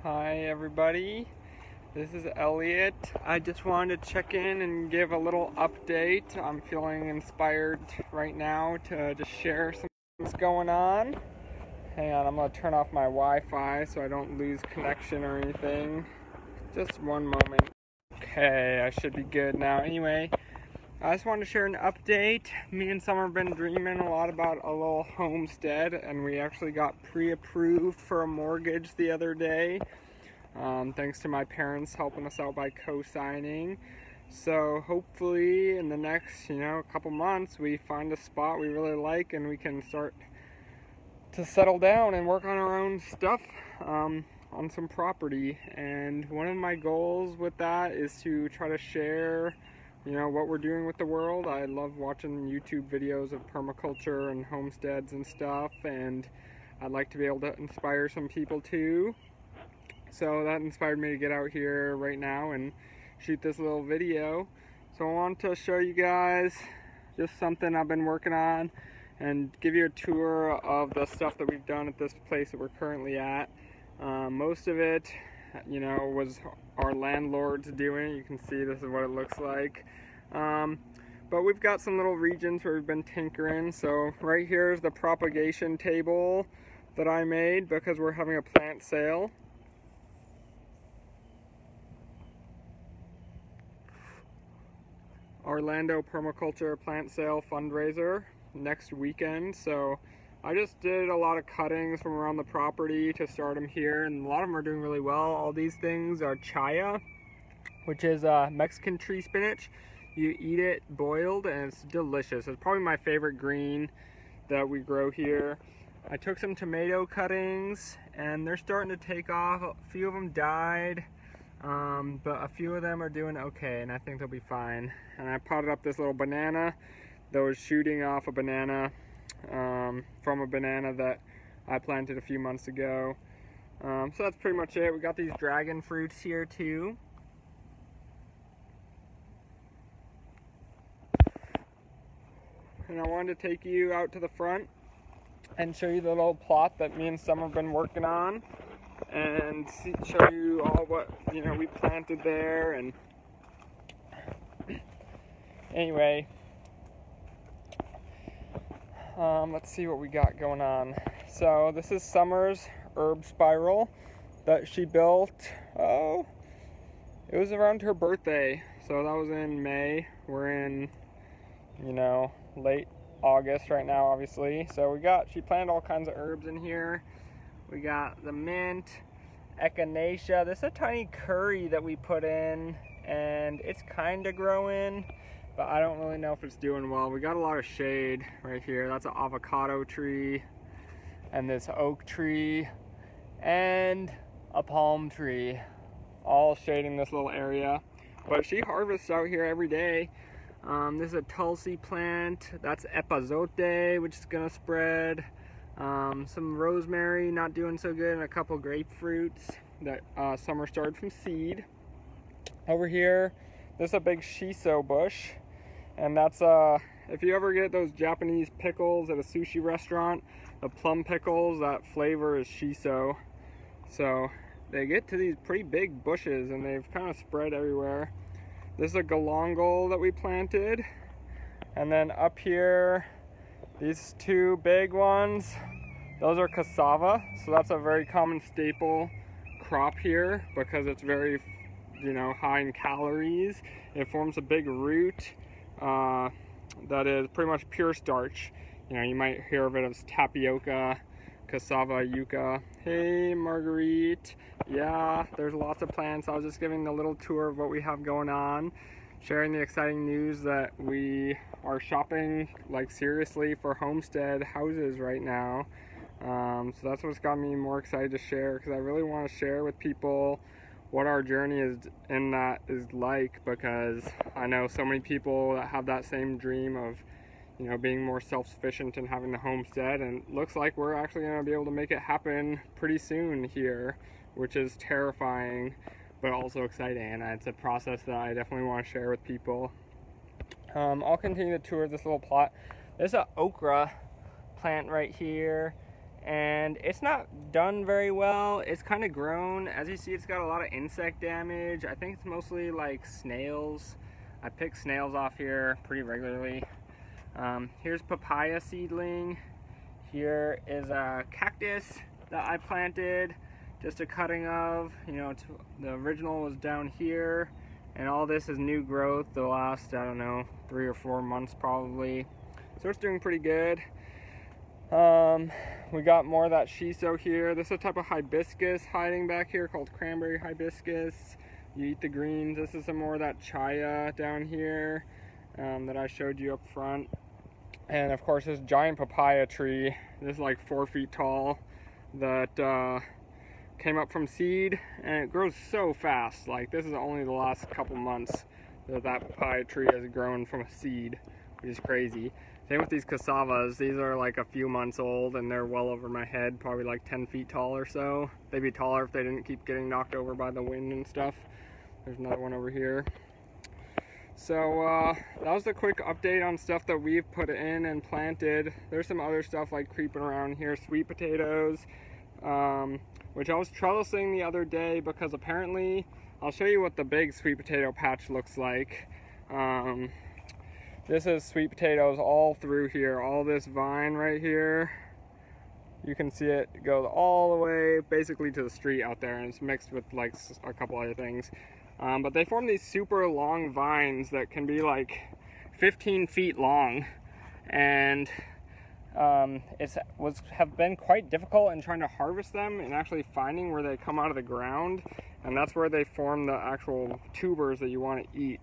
Hi everybody, this is Elliot. I just wanted to check in and give a little update. I'm feeling inspired right now to just share what's going on. Hang on, I'm going to turn off my Wi-Fi so I don't lose connection or anything. Just one moment. Okay, I should be good now. Anyway, I just wanted to share an update. Me and Summer have been dreaming a lot about a little homestead, and we actually got pre-approved for a mortgage the other day. Thanks to my parents helping us out by co-signing. So hopefully in the next, couple months we find a spot we really like and we can start to settle down and work on our own stuff on some property. And one of my goals with that is to try to share what we're doing with the world. I love watching YouTube videos of permaculture and homesteads and stuff, and I'd like to be able to inspire some people too. So that inspired me to get out here right now and shoot this little video. So I want to show you guys just something I've been working on and give you a tour of the stuff that we've done at this place that we're currently at. Most of it was our landlord's doing. You can see this is what it looks like. But we've got some little regions where we've been tinkering. So right here is the propagation table that I made because we're having a plant sale. Orlando Permaculture Plant Sale fundraiser next weekend. So I just did a lot of cuttings from around the property to start them here, and a lot of them are doing really well. All these things are chaya, which is Mexican tree spinach. You eat it boiled and it's delicious. It's probably my favorite green that we grow here. I took some tomato cuttings and they're starting to take off. A few of them died, but a few of them are doing okay, and I think they'll be fine. And I potted up this little banana that was shooting off a banana from a banana that I planted a few months ago. So that's pretty much it. We got these dragon fruits here too. And I wanted to take you out to the front and show you the little plot that me and Summer have been working on, and show you all what we planted there. And anyway, let's see what we got going on. So this is Summer's herb spiral that she built. Oh, it was around her birthday, so that was in May. We're in late August right now, obviously. So she planted all kinds of herbs in here. We got the mint, echinacea. This is a tiny curry that we put in, and it's kind of growing, but I don't really know if it's doing well. We got a lot of shade right here. That's an avocado tree, and this oak tree, and a palm tree, all shading this little area. But she harvests out here every day. This is a tulsi plant. That's epazote, which is gonna spread. Some rosemary, not doing so good, and a couple grapefruits that Summer started from seed. Over here, there's a big shiso bush, and that's if you ever get those Japanese pickles at a sushi restaurant, the plum pickles, that flavor is shiso. So they get to these pretty big bushes, and they've kind of spread everywhere. This is a galangal that we planted. And then up here, these two big ones, those are cassava. So that's a very common staple crop here because it's very, high in calories. It forms a big root that is pretty much pure starch. You might hear of it as tapioca, cassava, yucca. Hey, Marguerite. Yeah, there's lots of plants. I was just giving a little tour of what we have going on, sharing the exciting news that we are shopping seriously for homestead houses right now. So that's what's got me more excited to share, because I really want to share with people what our journey is like, because I know so many people that have that same dream of being more self-sufficient and having the homestead, and it looks like we're actually going to be able to make it happen pretty soon here, which is terrifying but also exciting, and it's a process that I definitely want to share with people. I'll continue the tour of this little plot. There's an okra plant right here, and it's not done very well. It's kind of grown. As you see, it's got a lot of insect damage. I think it's mostly like snails. I pick snails off here pretty regularly. Here's papaya seedling. Here is a cactus that I planted, just a cutting of. You know, the original was down here, and all this is new growth the last, I don't know, 3 or 4 months probably. So it's doing pretty good. We got more of that shiso here. This is a type of hibiscus hiding back here called cranberry hibiscus. You eat the greens. This is some more of that chaya down here that I showed you up front. And of course this giant papaya tree. This is like 4 feet tall that came up from seed, and it grows so fast. Like, this is only the last couple months that papaya tree has grown from a seed, which is crazy. Same with these cassavas. These are like a few months old, and they're well over my head, probably like 10 feet tall or so. They'd be taller if they didn't keep getting knocked over by the wind and stuff. There's another one over here. So that was a quick update on stuff that we've put in and planted. There's some other stuff like creeping around here, sweet potatoes, which I was trellising the other day because apparently, I'll show you what the big sweet potato patch looks like. This is sweet potatoes all through here, all this vine right here. You can see it goes all the way basically to the street out there, and it's mixed with like a couple other things. But they form these super long vines that can be like 15 feet long, and have been quite difficult in trying to harvest them and actually finding where they come out of the ground, and that's where they form the actual tubers that you want to eat.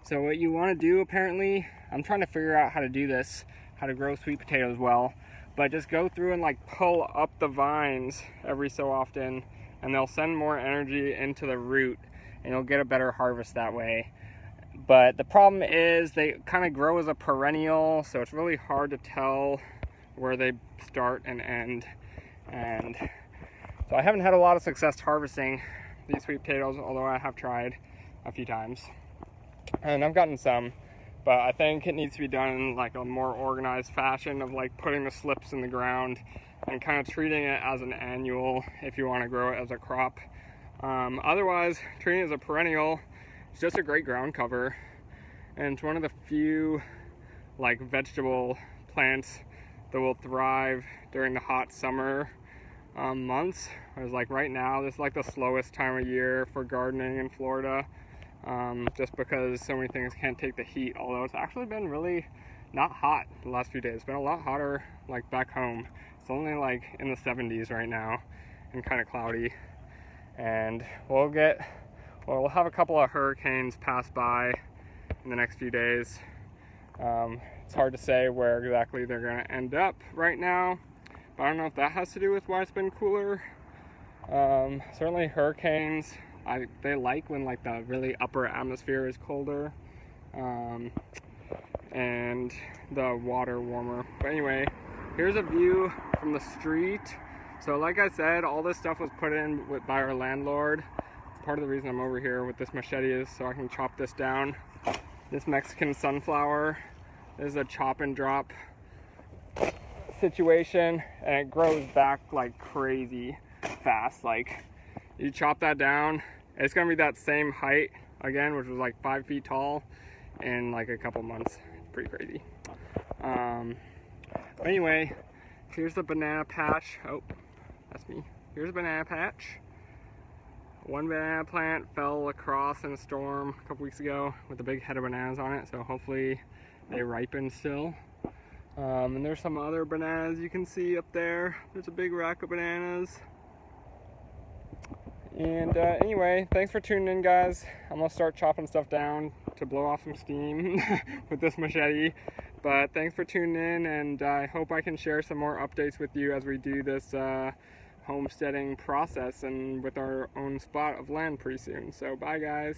So what you want to do, apparently, I'm trying to figure out how to do this, how to grow sweet potatoes well, but just go through and like pull up the vines every so often, and they'll send more energy into the root, and you'll get a better harvest that way. But the problem is they kind of grow as a perennial, so it's really hard to tell where they start and end. And so I haven't had a lot of success harvesting these sweet potatoes, although I have tried a few times. And I've gotten some, but I think it needs to be done in like a more organized fashion of like putting the slips in the ground and kind of treating it as an annual if you want to grow it as a crop. Otherwise, treating it as a perennial, it's just a great ground cover, and it's one of the few like vegetable plants that will thrive during the hot summer months. Whereas like right now, this is like the slowest time of year for gardening in Florida, just because so many things can't take the heat, although it's actually been really not hot the last few days. It's been a lot hotter like back home. It's only like in the 70s right now and kind of cloudy. And we'll have a couple of hurricanes pass by in the next few days. It's hard to say where exactly they're going to end up right now, but I don't know if that has to do with why it's been cooler. Certainly hurricanes, they like when like the really upper atmosphere is colder, and the water warmer. But anyway, here's a view from the street. So like I said, all this stuff was put in by our landlord. Part of the reason I'm over here with this machete is so I can chop this down. This Mexican sunflower is a chop and drop situation, and it grows back like crazy fast. Like, you chop that down, it's gonna be that same height again, which was like 5 feet tall, in like a couple months. It's pretty crazy. But anyway, here's the banana patch. Oh, that's me. Here's a banana patch. One banana plant fell across in a storm a couple weeks ago with a big head of bananas on it, so hopefully they ripen still. And there's some other bananas you can see up there. There's a big rack of bananas. And anyway, thanks for tuning in, guys. I'm gonna start chopping stuff down to blow off some steam with this machete. But thanks for tuning in, and I hope I can share some more updates with you as we do this homesteading process and with our own spot of land pretty soon. So bye, guys.